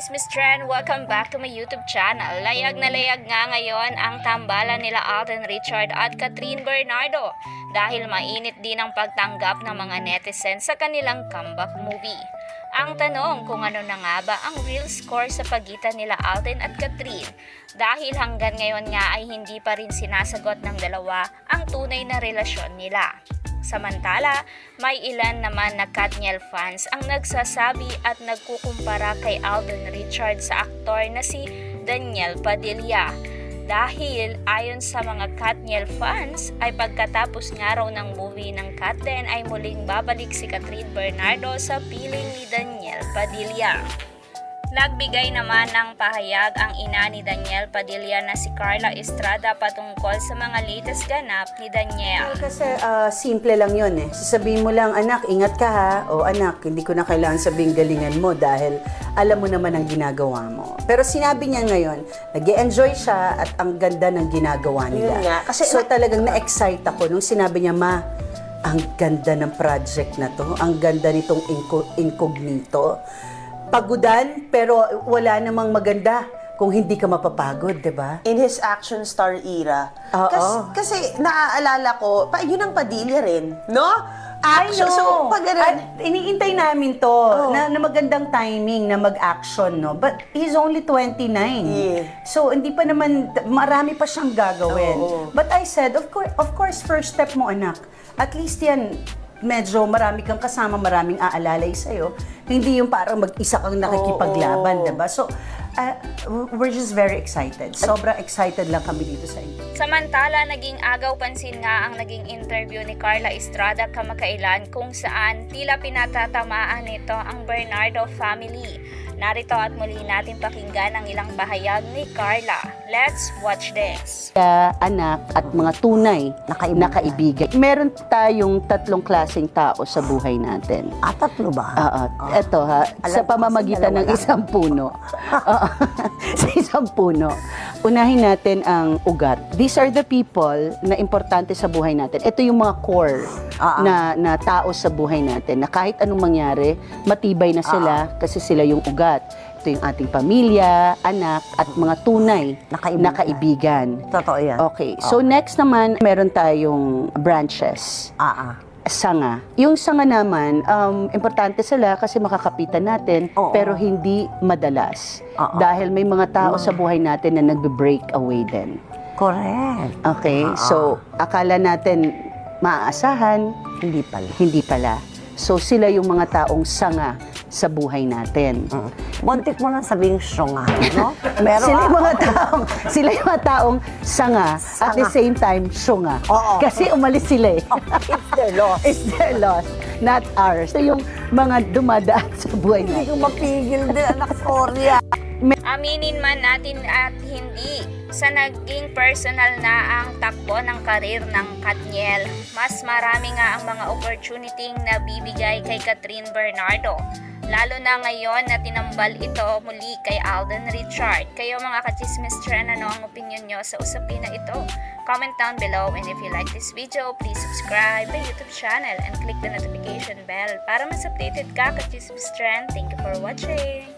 Chismis Trend! Welcome back to my YouTube channel. Layag na layag nga ngayon ang tambalan nila Alden Richard at Catherine Bernardo dahil mainit din ang pagtanggap ng mga netizens sa kanilang comeback movie. Ang tanong kung ano na nga ba ang real score sa pagitan nila Alden at Catherine dahil hanggang ngayon nga ay hindi pa rin sinasagot ng dalawa ang tunay na relasyon nila. Samantala, may ilan naman na Katniel fans ang nagsasabi at nagkukumpara kay Alden Richard sa aktor na si Daniel Padilla. Dahil ayon sa mga Katniel fans ay pagkatapos nga raw ng movie ng Katden ay muling babalik si Catherine Bernardo sa piling ni Daniel Padilla. Nagbigay naman ng pahayag ang ina ni Daniel Padilla na si Carla Estrada patungkol sa mga latest ganap ni Daniel. Kasi simple lang yun eh. Sasabihin mo lang, anak, ingat ka ha. O anak, hindi ko na kailangan sabihin galingan mo dahil alam mo naman ang ginagawa mo. Pero sinabi niya ngayon, nag-e-enjoy siya at ang ganda ng ginagawa nila. Yun nga, kasi so talagang na-excite ako nung sinabi niya, ma, ang ganda ng project na to. Ang ganda nitong incognito. Pagudan, pero wala namang maganda kung hindi ka mapapagod, di ba? in his action star era. Oo. Kasi naaalala ko, yun ang Padilla rin, no? I know. So, pag iniintay namin to na magandang timing na mag-action, no? But he's only 29. Yeah. So, hindi pa naman, marami pa siyang gagawin. But I said, of course, first step mo, anak. At least yan, medyo marami kang kasama, maraming aalalay sa'yo. Hindi yung parang mag-isa kang nakikipaglaban, diba? So, we're just very excited. Sobrang excited lang kami dito sa inyo. Samantala, naging agaw pansin nga ang naging interview ni Carla Estrada kamakailan kung saan tila pinatatamaan nito ang Bernardo family. Narito at muli natin pakinggan ang ilang pahayag ni Carla. Let's watch this. Anak at mga tunay na kaibigan. Meron tayong tatlong klaseng tao sa buhay natin. Tatlo ba? Ito ha, sa pamamagitan ng isang puno. Sa isang puno. Unahin natin ang ugat. These are the people na importante sa buhay natin. Ito yung mga core na tao sa buhay natin na kahit anong mangyari, matibay na sila kasi sila yung ugat. Ito yung ating pamilya, anak, at mga tunay na kaibigan. Totoo yan. Okay. So next naman, meron tayong branches. Sanga. Yung sanga naman, importante sila kasi makakapitan natin, pero hindi madalas. Dahil may mga tao sa buhay natin na nagbe-break away din. Correct. Okay? So, akala natin maaasahan, Hindi pala. So, sila yung mga taong sanga sa buhay natin. Buntik mo na sabing syunga, no? Sila yung mga taong sanga, at the same time, syunga. Kasi umalis sila eh. It's their loss. It's their loss, not ours. So, yung mga dumadaan sa buhay Hindi natin. ko mapigil din, anak Korea. Aminin man natin at hindi, sa naging personal na ang takbo ng karir ng Katniel, mas marami nga ang mga opportunity na bibigay kay Catherine Bernardo. Lalo na ngayon na tinambal ito muli kay Alden Richard. Kayo mga ka-Chismis Trend, ano ang opinion nyo sa usapin na ito? Comment down below, and if you like this video, please subscribe my YouTube channel and click the notification bell para mas updated ka ka-Chismis Trend. Thank you for watching!